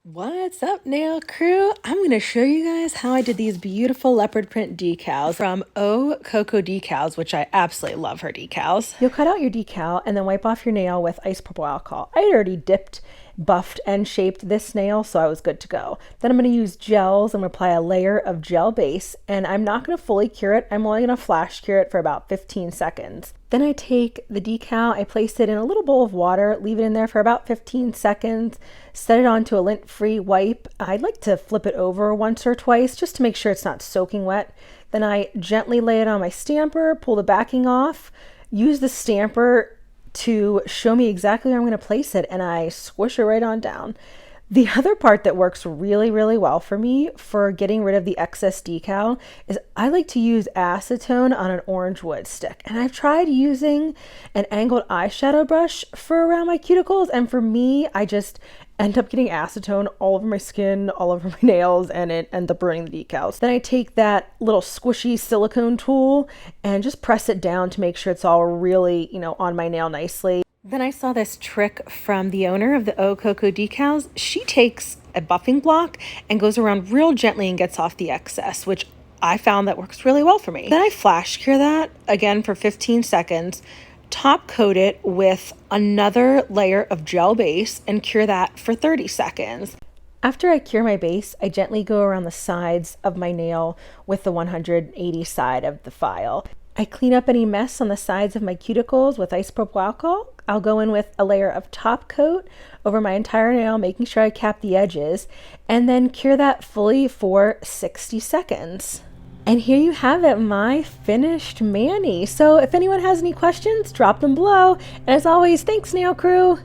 What's up, nail crew? I'm going to show you guys how I did these beautiful leopard print decals from Coco Decals, which I absolutely love her decals. You'll cut out your decal and then wipe off your nail with isopropyl alcohol. I had already dipped, buffed, and shaped this nail, so I was good to go. Then I'm going to use gels. I'm going to apply a layer of gel base, and I'm not going to fully cure it. I'm only going to flash cure it for about 15 seconds. Then I take the decal, I place it in a little bowl of water, leave it in there for about 15 seconds, set it onto a lint-free wipe. I'd like to flip it over once or twice just to make sure it's not soaking wet. Then I gently lay it on my stamper, pull the backing off, use the stamper to show me exactly where I'm going to place it, and I squish it right on down. The other part that works really, really well for me for getting rid of the excess decal is I like to use acetone on an orange wood stick. And I've tried using an angled eyeshadow brush for around my cuticles, and for me, I just end up getting acetone all over my skin, all over my nails, and it ends up ruining the decals. Then I take that little squishy silicone tool and just press it down to make sure it's all really, on my nail nicely. Then I saw this trick from the owner of the Coco Decals. She takes a buffing block and goes around real gently and gets off the excess, which I found that works really well for me. Then I flash cure that again for 15 seconds, top coat it with another layer of gel base and cure that for 30 seconds. After I cure my base, I gently go around the sides of my nail with the 180 side of the file. I clean up any mess on the sides of my cuticles with isopropyl alcohol. I'll go in with a layer of top coat over my entire nail, making sure I cap the edges, and then cure that fully for 60 seconds. And here you have it, my finished mani. So if anyone has any questions, drop them below. And as always, thanks, nail crew.